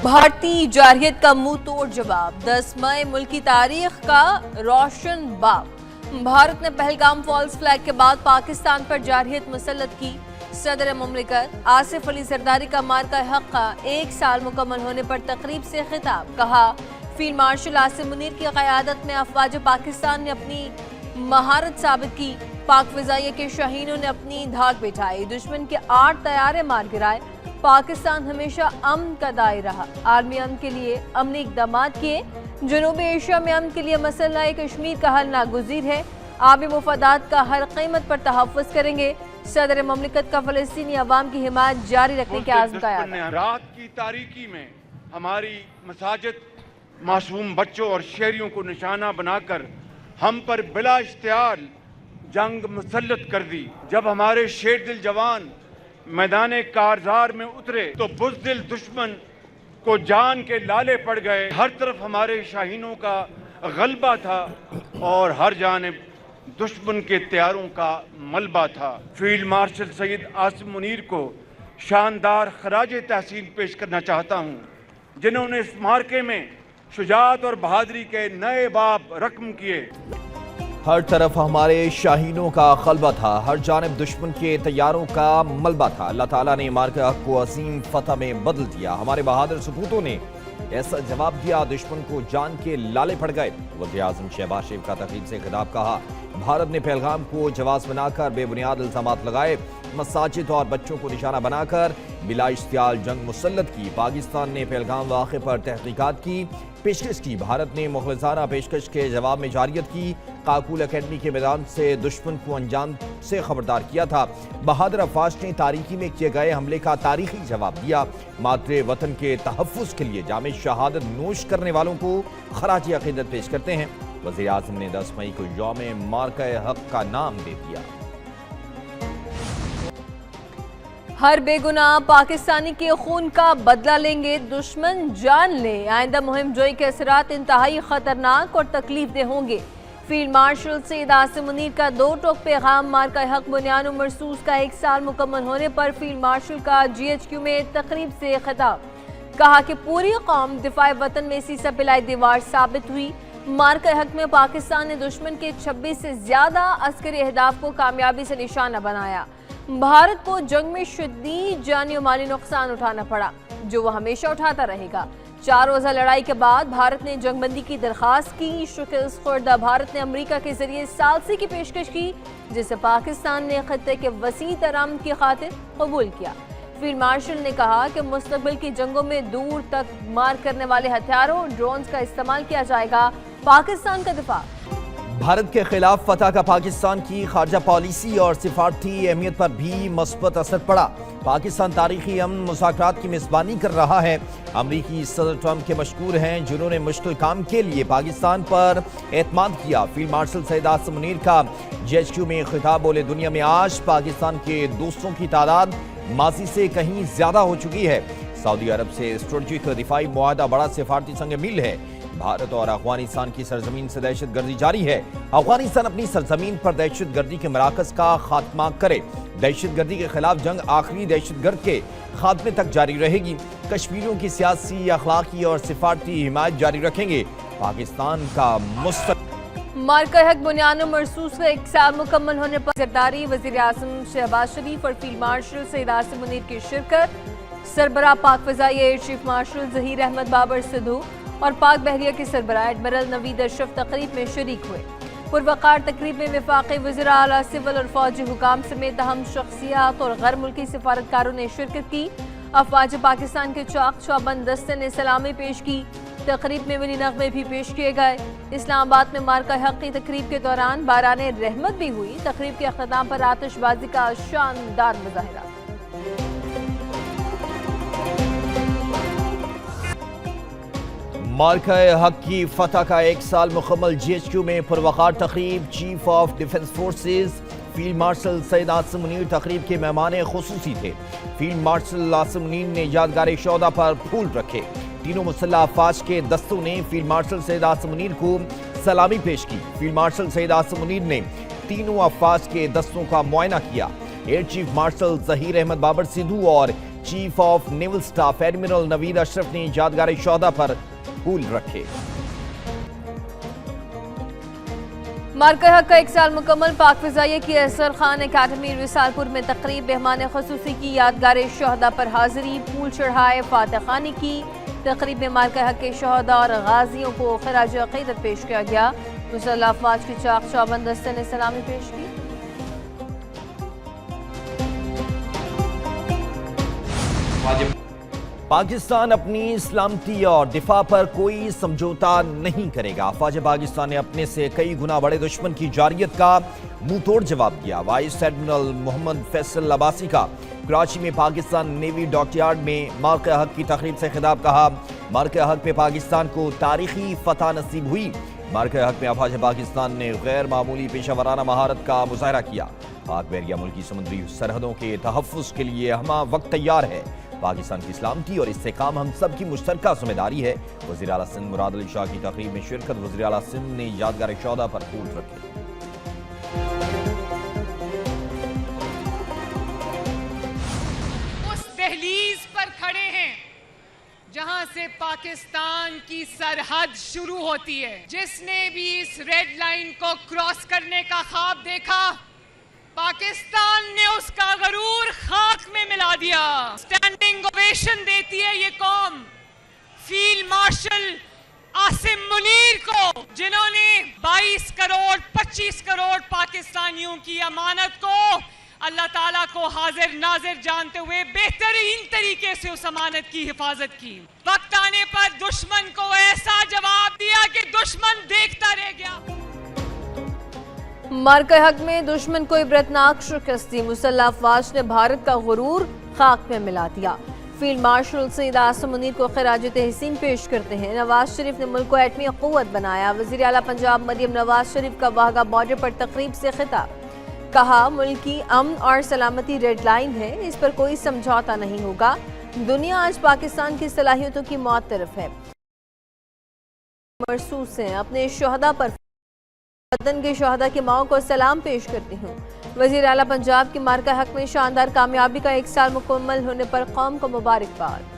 بھارتی جارحیت کا منہ توڑ جواب 10 مئی ملکی تاریخ کا روشن باب۔ بھارت نے پہلگام فالز فلیگ کے بعد پاکستان پر جارحیت مسلط کی۔ صدر مملکت آصف علی زرداری کا مارکہ حق کا 1 سال مکمل ہونے پر تقریب سے خطاب، کہا فیلڈ مارشل عاصم منیر کی قیادت میں افواج پاکستان نے اپنی مہارت ثابت کی۔ پاک فضائیہ کے شاہینوں نے اپنی دھاک بٹھائی، دشمن کے 8 طیارے مار گرائے۔ پاکستان ہمیشہ امن کا داعی رہا، عالمی امن کے لیے امنی اقدامات کیے۔ جنوبی ایشیا میں امن کے لیے مسئلہ کشمیر کا حل ناگزیر ہے، آبی مفادات کا ہر قیمت پر تحفظ کریں گے۔ صدر مملکت کا فلسطینی عوام کی حمایت جاری رکھنے کے عزم کا اعادہ۔ رات کی تاریکی میں ہماری مساجد معصوم بچوں اور شہریوں کو نشانہ بنا کر ہم پر بلا اشتعال جنگ مسلط کر دی۔ جب ہمارے شیر دل جوان میدان کارزار میں اترے تو بزدل دشمن کو جان کے لالے پڑ گئے۔ ہر طرف ہمارے شاہینوں کا غلبہ تھا اور ہر جانب دشمن کے طیاروں کا ملبہ تھا۔ فیلڈ مارشل سید عاصم منیر کو شاندار خراج تحسین پیش کرنا چاہتا ہوں، جنہوں نے اس معرکے میں شجاعت اور بہادری کے نئے باب رقم کیے۔ ہر طرف ہمارے شاہینوں کا غلبہ تھا، ہر جانب دشمن کے طیاروں کا ملبہ تھا۔ اللہ تعالیٰ نے مارکہ حق کو عظیم فتح میں بدل دیا۔ ہمارے بہادر سپوتوں نے ایسا جواب دیا، دشمن کو جان کے لالے پڑ گئے۔ وزیر اعظم شہباز شریف کا تقریب سے خطاب، کہا بھارت نے پہلگام کو جواز بنا کر بے بنیاد الزامات لگائے، مساجد اور بچوں کو نشانہ بنا کر بلا اشتعال جنگ مسلط کی۔ پاکستان نے پہلگام واقعے پر تحقیقات کی، پیشکش کی۔ بھارت نے مخلصانہ پیشکش کے جواب میں جارحیت کی، کاکول اکیڈمی کے میدان سے دشمن کو انجام سے خبردار کیا تھا۔ بہادر افواج نے تاریکی میں کیے گئے حملے کا تاریخی جواب دیا۔ مادر وطن کے تحفظ کے لیے جام شہادت نوش کرنے والوں کو خراج عقیدت پیش کرتے ہیں۔ وزیر اعظم نے 10 مئی کو یوم مارکہ حق کا نام دے دیا۔ ہر بے گناہ پاکستانی کے خون کا بدلہ لیں گے، دشمن جان لے۔ آئندہ مہم جوئی کے اثرات انتہائی خطرناک اور تکلیف دہ ہوں گے۔ فیلڈ مارشل سید عاصم منیر کا 2 ٹوک پیغام، مارکہ حق بنیان و مرصوص کا 1 سال مکمل ہونے پر فیلڈ مارشل کا GHQ میں تقریب سے خطاب، کہا کہ پوری قوم دفاع وطن میں سیسہ پلائی دیوار ثابت ہوئی۔ مارکہ حق میں پاکستان نے دشمن کے 26 سے زیادہ عسکری اہداف کو کامیابی سے نشانہ بنایا۔ بھارت کو جنگ میں شدید جانی و مالی نقصان اٹھانا پڑا، جو وہ ہمیشہ اٹھاتا رہے گا۔ 4 روزہ لڑائی کے بعد بھارت نے جنگ بندی کی درخواست کی۔ شکست خوردہ بھارت نے امریکہ کے ذریعے ثالثی کی پیشکش کی، جسے پاکستان نے خطے کے وسیع تر امن کی خاطر قبول کیا۔ فیلڈ مارشل نے کہا کہ مستقبل کی جنگوں میں دور تک مار کرنے والے ہتھیاروں، ڈرونز کا استعمال کیا جائے گا۔ پاکستان کا دفاع۔ بھارت کے خلاف فتح کا پاکستان کی خارجہ پالیسی اور سفارتی اہمیت پر بھی مثبت اثر پڑا۔ پاکستان تاریخی امن مذاکرات کی میزبانی کر رہا ہے۔ امریکی صدر ٹرمپ کے مشکور ہیں، جنہوں نے مشکل کام کے لیے پاکستان پر اعتماد کیا۔ فیلڈ مارشل سید عاصم منیر کا GHQ میں خطاب، بولے دنیا میں آج پاکستان کے دوستوں کی تعداد ماضی سے کہیں زیادہ ہو چکی ہے۔ سعودی عرب سے اسٹریٹجک دفاعی معاہدہ بڑا سفارتی سنگ میل ہے۔ بھارت اور افغانستان کی سرزمین سے دہشت گردی جاری ہے۔ افغانستان اپنی سرزمین پر دہشت گردی کے مراکز کا خاتمہ کرے۔ دہشت گردی کے خلاف جنگ آخری دہشت گرد کے خاتمے تک جاری رہے گی۔ کشمیریوں کی سیاسی، اخلاقی اور سفارتی حمایت جاری رکھیں گے۔ پاکستان کا مستقبل۔ مارکہ حق بنیان و مرصوص کا 1 سال مکمل ہونے پر زرداری، وزیر اعظم شہباز شریف اور فیلڈ مارشل سید عاصم منیر کی شرکت۔ سربراہ پاک فضائیہ air chief marshal Zaheer Ahmed Babar Sidhu اور پاک بحریہ کے سربراہ ایڈمرل نوید اشرف تقریب میں شریک ہوئے۔ پروقار تقریب میں وفاقی وزراء اعلیٰ، سول اور فوجی حکام سمیت اہم شخصیات اور غیر ملکی سفارتکاروں نے شرکت کی۔ افواج پاکستان کے چاق چوبند دستے نے سلامی پیش کی۔ تقریب میں ملی نغمے بھی پیش کیے گئے۔ اسلام آباد میں مارکہ حق کی تقریب کے دوران باران رحمت بھی ہوئی۔ تقریب کے اختتام پر آتش بازی کا شاندار مظاہرہ۔ مارکہ حق کی فتح کا 1 سال مکمل GHQ میں پروقار تقریب، chief of defence forces field marshal Syed Asim Munir تقریب کے مہمان خصوصی تھے۔ فیلڈ مارشل عاصم منیر نے یادگار شہداء پر پھول رکھے۔ تینوں مسلح افواج کے دستوں نے فیلڈ مارشل سید عاصم منیر کو سلامی پیش کی۔ فیلڈ مارشل سید عاصم منیر نے تینوں افواج کے دستوں کا معائنہ کیا۔ Air chief marshal Zaheer Ahmed Babar Sidhu اور chief of naval staff admiral Naveed Ashraf نے یادگار شہداء پر پھول رکھے۔ مارکہ حق کا 1 سال مکمل، پاک فضائیہ کی احسر خان اکیڈمی رسالپور میں تقریب، مہمان خصوصی کی یادگار شہداء پر حاضری، پھول چڑھائے، فاتح خوانی کی۔ تقریب میں مارکہ حق کے شہداء اور غازیوں کو خراج عقیدت پیش کیا گیا۔ مسلح افواج کی چاق چوبند دستے نے سلامی پیش کی۔ پاکستان اپنی سلامتی اور دفاع پر کوئی سمجھوتا نہیں کرے گا۔ افواج پاکستان نے اپنے سے کئی گنا بڑے دشمن کی جارحیت کا منہ توڑ جواب دیا۔ وائس ایڈمرل محمد فیصل عباسی کا کراچی میں پاکستان نیوی ڈاک یارڈ میں مارکہ حق کی تقریب سے خطاب، کہا مارکہ حق میں پاکستان کو تاریخی فتح نصیب ہوئی۔ مارکہ حق میں افواج پاکستان نے غیر معمولی پیشہ ورانہ مہارت کا مظاہرہ کیا۔ پاک بحریہ ملکی سمندری سرحدوں کے تحفظ کے لیے ہمہ وقت تیار ہے۔ پاکستان کی سلامتی اور استحکام ہم سب کی مشترکہ ذمہ داری ہے۔ وزیر اعلیٰ سندھ مراد علی شاہ کی تقریب میں شرکت، وزیر اعلیٰ سندھ نے یادگار شہداء پر پھول رکھے۔ اس دہلیز پر کھڑے ہیں جہاں سے پاکستان کی سرحد شروع ہوتی ہے۔ جس نے بھی اس ریڈ لائن کو کراس کرنے کا خواب دیکھا، پاکستان نے اس کا غرور خاک میں ملا دیا۔ سٹینڈنگ اویشن دیتی ہے یہ قوم فیلڈ مارشل عاصم منیر کو، جنہوں نے 22 کروڑ 25 کروڑ پاکستانیوں کی امانت کو اللہ تعالیٰ کو حاضر ناظر جانتے ہوئے بہترین طریقے سے اس امانت کی حفاظت کی۔ وقت آنے پر دشمن کو ایسا جواب دیا کہ دشمن دیکھتا رہ گیا۔ مارکہ حق میں دشمن کو عبرتناک شکست دی، مسلح افواج نے بھارت کا غرور خاک میں ملا دیا۔ فیلڈ مارشل سید عاصم منیر کو خراج تحسین پیش کرتے ہیں۔ نواز شریف نے ملک کو ایٹمی قوت بنایا۔ وزیر اعلیٰ پنجاب مریم نواز شریف کا واہگہ بارڈر پر تقریب سے خطاب، کہا ملک کی امن اور سلامتی ریڈ لائن ہے، اس پر کوئی سمجھوتا نہیں ہوگا۔ دنیا آج پاکستان کی صلاحیتوں کی معترف ہے، محسوس ہیں۔ اپنے شہداء پر وطن کے شہداء کی ماؤں کو سلام پیش کرتی ہوں۔ وزیر اعلیٰ پنجاب کی مارکہ حق میں شاندار کامیابی کا 1 سال مکمل ہونے پر قوم کو مبارکباد۔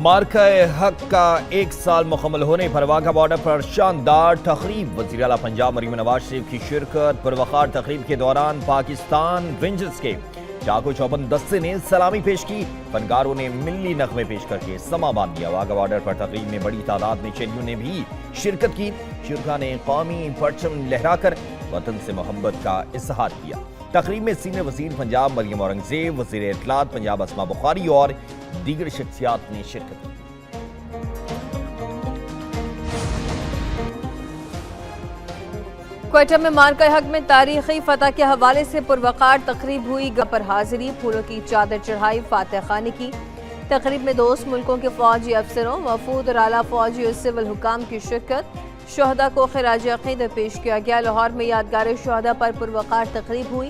مارکہ حق کا 1 سال مکمل ہونے پر واگا بارڈر پر شاندار تقریب، وزیر اعلیٰ پنجاب مریم نواز شریف کی شرکت۔ پروقار تقریب کے دوران پاکستان رینجرز کے چاق و چوبند دستے نے سلامی پیش کی، فنکاروں نے ملی نغمے پیش کر کے سما باندھ دیا۔ واگا بارڈر پر تقریب میں بڑی تعداد میں شہریوں نے بھی شرکت کی۔ شرکاء نے قومی پرچم لہرا کر وطن سے محبت کا اظہار کیا۔ تقریب میں سینئر وزیر پنجاب مریم اورنگزیب، وزیر اطلاعات پنجاب اسما بخاری اور دیگر شخصیات نے شرکت کی۔ کوئٹہ میں مارکہ حق میں تاریخی فتح کے حوالے سے پروقار تقریب ہوئی، گاہ پر حاضری، پھولوں کی چادر چڑھائی، فاتح خوانی کی۔ تقریب میں دوست ملکوں کے فوجی افسروں، وفود اور اعلیٰ فوجی اور سول حکام کی شرکت۔ شہداء کو خراج عقیدت پیش کیا گیا۔ لاہور میں یادگار شہداء پر پروقار تقریب ہوئی،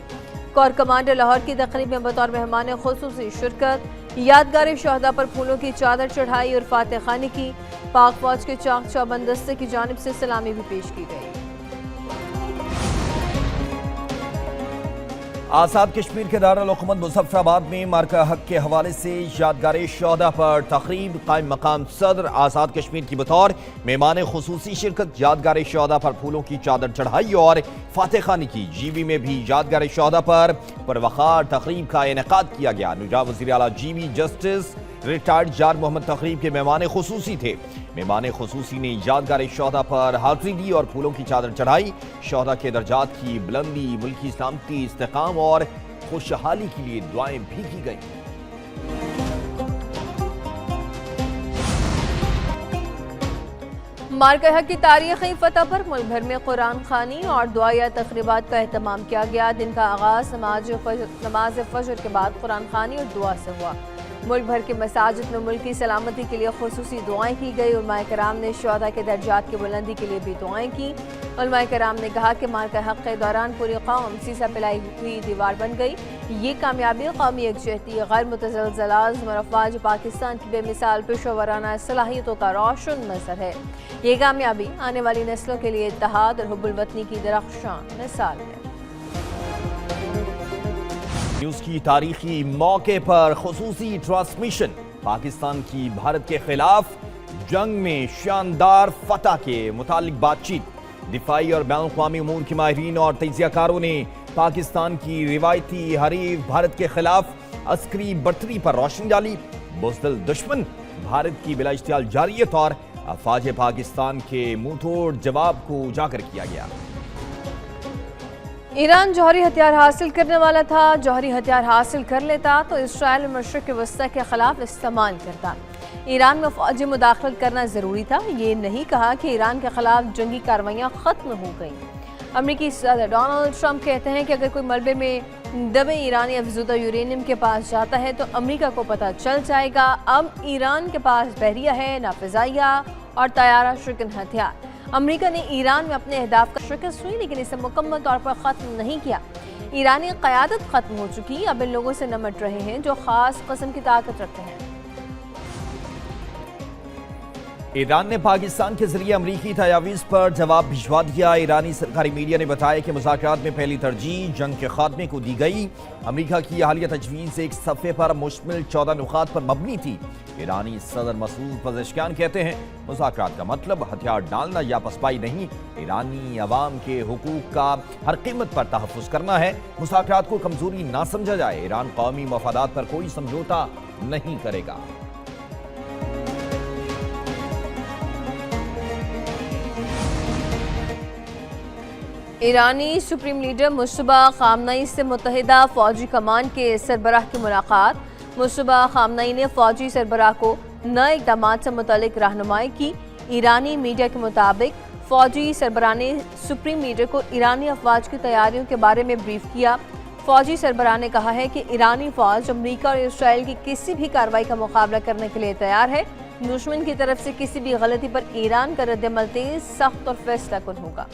کور کمانڈر لاہور کی تقریب میں بطور مہمان خصوصی شرکت۔ یادگار شہداء پر پھولوں کی چادر چڑھائی اور فاتح خوانی کی۔ پاک فوج کے چاق چوبند دستے کی جانب سے سلامی بھی پیش کی گئی۔ آزاد کشمیر کے دارالحکومت مظفر آباد میں مارکہ حق کے حوالے سے یادگار شہداء پر تقریب، قائم مقام صدر آزاد کشمیر کی بطور مہمان خصوصی شرکت۔ یادگار شہداء پر پھولوں کی چادر چڑھائی اور فاتح خوانی کی۔ جی بی میں بھی یادگار شہداء پر پروقار تقریب کا انعقاد کیا گیا۔ نجاب وزیر اعلیٰ جی بی جسٹس ریٹائرڈ جار محمد تقریب کے مہمان خصوصی تھے۔ مہمان خصوصی نے یادگار شہداء پر حاضری دی اور پھولوں کی چادر چڑھائی۔ شہداء کے درجات کی بلندی، ملکی سلامتی، استحکام اور خوشحالی کے لیے دعائیں بھی کی گئیں۔ مارکہ حق کی تاریخی فتح پر ملک بھر میں قرآن خوانی اور دعائیہ تقریبات کا اہتمام کیا گیا۔ دن کا آغاز نماز فجر کے بعد قرآن خوانی اور دعا سے ہوا۔ ملک بھر کے مساجد میں ملک کی سلامتی کے لیے خصوصی دعائیں کی گئی۔ علماء کرام نے شہداء کے درجات کی بلندی کے لیے بھی دعائیں کی۔ علماء کرام نے کہا کہ مارکہ حق کے دوران پوری قوم سیسا پلائی ہوئی دیوار بن گئی۔ یہ کامیابی قومی یکجہتی، غیر متزلزل عزم اور افواج پاکستان کی بے مثال پیشہ ورانہ صلاحیتوں کا روشن منظر ہے۔ یہ کامیابی آنے والی نسلوں کے لیے اتحاد اور حب الوطنی کی درخشاں مثال ہے۔ نیوز کی تاریخی موقع پر خصوصی ٹرانسمیشن، پاکستان کی بھارت کے خلاف جنگ میں شاندار فتح کے متعلق بات چیت۔ دفاعی اور بین الاقوامی امور کے ماہرین اور تجزیہ کاروں نے پاکستان کی روایتی حریف بھارت کے خلاف عسکری برتری پر روشنی ڈالی۔ بزدل دشمن بھارت کی بلا اشتعال جارحیت اور افواج پاکستان کے منہ توڑ جواب کو اجاگر کیا گیا۔ ایران جوہری ہتھیار حاصل کرنے والا تھا، جوہری ہتھیار حاصل کر لیتا تو اسرائیل مشرق وسطی کے خلاف استعمال کرتا۔ ایران میں فوجی مداخلت کرنا ضروری تھا، یہ نہیں کہا کہ ایران کے خلاف جنگی کارروائیاں ختم ہو گئیں۔ امریکی صدر ڈونلڈ ٹرمپ کہتے ہیں کہ اگر کوئی ملبے میں دبے ایرانی افزودہ یورینیم کے پاس جاتا ہے تو امریکہ کو پتہ چل جائے گا۔ اب ایران کے پاس بحریہ ہے، نہ فضائیہ اور طیارہ شکن ہتھیار۔ امریکہ نے ایران میں اپنے اہداف کا شکست ہوئی، لیکن اسے مکمل طور پر ختم نہیں کیا۔ ایرانی قیادت ختم ہو چکی، اب ان لوگوں سے نمٹ رہے ہیں جو خاص قسم کی طاقت رکھتے ہیں۔ ایران نے پاکستان کے ذریعے امریکی تجاویز پر جواب بھجوا دیا۔ ایرانی سرکاری میڈیا نے بتایا کہ مذاکرات میں پہلی ترجیح جنگ کے خاتمے کو دی گئی۔ امریکہ کی حالیہ تجویز ایک صفحے پر مشتمل 14 نکات پر مبنی تھی۔ ایرانی صدر مسعود پزشکیان کہتے ہیں مذاکرات کا مطلب ہتھیار ڈالنا یا پسپائی نہیں، ایرانی عوام کے حقوق کا ہر قیمت پر تحفظ کرنا ہے۔ مذاکرات کو کمزوری نہ سمجھا جائے، ایران قومی مفادات پر کوئی سمجھوتا نہیں کرے گا۔ ایرانی سپریم لیڈر مجتبی خامنئی سے متحدہ فوجی کمان کے سربراہ کی ملاقات۔ مجتبی خامنئی نے فوجی سربراہ کو نئے اقدامات سے متعلق رہنمائی کی۔ ایرانی میڈیا کے مطابق فوجی سربراہ نے سپریم لیڈر کو ایرانی افواج کی تیاریوں کے بارے میں بریف کیا۔ فوجی سربراہ نے کہا ہے کہ ایرانی فوج امریکہ اور اسرائیل کی کسی بھی کارروائی کا مقابلہ کرنے کے لیے تیار ہے۔ دشمن کی طرف سے کسی بھی غلطی پر ایران کا رد عمل تیز، سخت اور فیصلہ کن ہوگا۔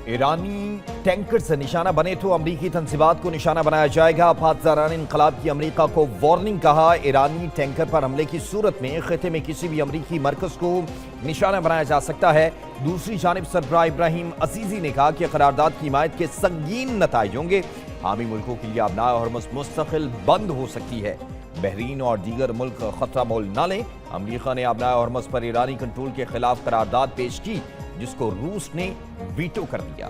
ایرانی ٹینکر سے نشانہ بنے تو امریکی تنصیبات کو نشانہ بنایا جائے گا۔ پادزاران انقلاب کی امریکہ کو وارننگ، کہا ایرانی ٹینکر پر حملے کی صورت میں خطے میں کسی بھی امریکی مرکز کو نشانہ بنایا جا سکتا ہے۔ دوسری جانب سربراہ ابراہیم عزیزی نے کہا کہ قرارداد کی حمایت کے سنگین نتائج ہوں گے۔ حامی ملکوں کے لیے آبنائے ہرمز مستقل بند ہو سکتی ہے۔ بحرین اور دیگر ملک خطرہ مول نہ لیں۔ امریکہ نے آبنائے ہرمز پر ایرانی کنٹرول کے خلاف قرارداد پیش کی، جس کو روس نے ویٹو کر دیا۔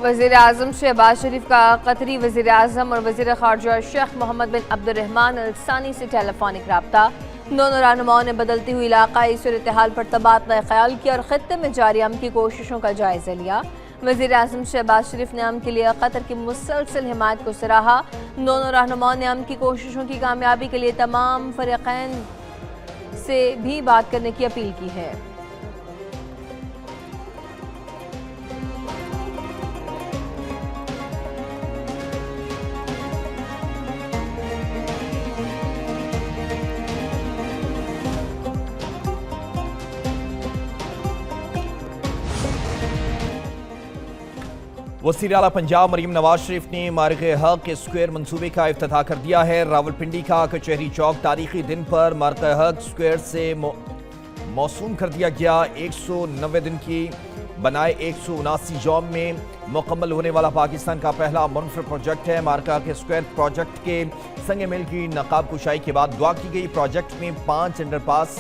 وزیر اعظم شہباز شریف کا قطری وزیر اعظم اور وزیر خارجہ شیخ محمد بن عبد الرحمن الثانی سے ٹیلی فونک رابطہ۔ دونوں رہنماؤں نے بدلتی ہوئی علاقائی صورتحال پر تبادلہ خیال کیا اور خطے میں جاری امن کی کوششوں کا جائزہ لیا۔ وزیر اعظم شہباز شریف نے امن کے لیے قطر کی مسلسل حمایت کو سراہا۔ دونوں رہنماؤں نے امن کی کوششوں کی کامیابی کے لیے تمام فریقین سے بھی بات کرنے کی اپیل کی ہے۔ وزیر اعلیٰ پنجاب مریم نواز شریف نے مارغ حق اسکوائر منصوبے کا افتتاح کر دیا ہے۔ راولپنڈی کا کچہری چوک تاریخی دن پر مارغ حق اسکوائر سے موسوم کر دیا گیا۔ 190 دن کی بنائے 179 یوم میں مکمل ہونے والا پاکستان کا پہلا منفرد پروجیکٹ ہے۔ مارغ حق اسکوائر پروجیکٹ کے سنگ میل کی نقاب کشائی کے بعد دعا کی گئی۔ پروجیکٹ میں 5 انڈر پاس،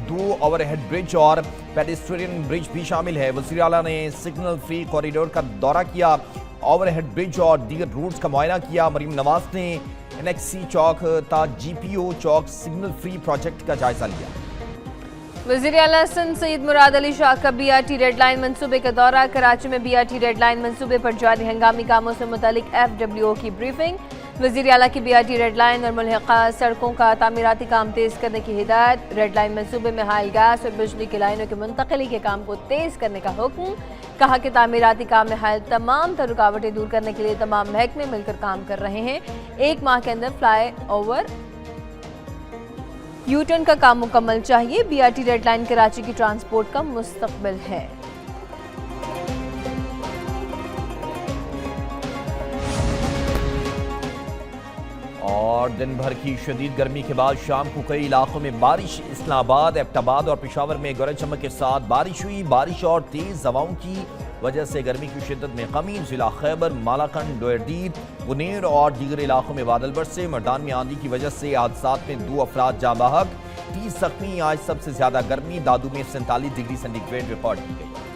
2 اوور ہیڈ برج اور پیڈسٹرین برج بھی شامل ہے۔ وزیر اعلیٰ نے سگنل فری کوریڈور کا دورہ کیا، اوور ہیڈ برج اور دیگر روٹس کا معائنہ کیا۔ مریم نواز نے NXC چوک تا GPO چوک سگنل فری پروجیکٹ کا جائزہ لیا۔ وزیر اعلیٰ سندھ سید مراد علی شاہ کا BRT ریڈ لائن منصوبے کا دورہ۔ کراچی میں BRT ریڈ لائن منصوبے پر جاری ہنگامی کاموں سے متعلق FWO کی بریفنگ۔ وزیر اعلیٰ کی BRT ریڈ لائن اور ملحقہ سڑکوں کا تعمیراتی کام تیز کرنے کی ہدایت۔ ریڈ لائن منصوبے میں حائل گیس اور بجلی کی لائنوں کی منتقلی کے کام کو تیز کرنے کا حکم۔ کہا کہ تعمیراتی کام میں حائل تمام تر رکاوٹیں دور کرنے کے لیے تمام محکمے مل کر کام کر رہے ہیں۔ 1 ماہ کے اندر فلائی اوور یوٹرن کا کام مکمل چاہیے۔ BRT ریڈ لائن کراچی کی ٹرانسپورٹ کا مستقبل ہے۔ اور دن بھر کی شدید گرمی کے بعد شام کو کئی علاقوں میں بارش. اسلام آباد، ایبٹ آباد اور پشاور میں گرج چمک کے ساتھ بارش ہوئی. بارش اور تیز ہواؤں کی وجہ سے گرمی کی شدت میں کمی. ضلع خیبر، مالاکنڈ، ڈوئردید، ونیر اور دیگر علاقوں میں بادل برسے. مردان میں آندھی کی وجہ سے حادثات میں 2 افراد جاں بحق، 30 زخمی. آج سب سے زیادہ گرمی دادو میں 47 ڈگری سینٹی گریڈ ریکارڈ کی گئی.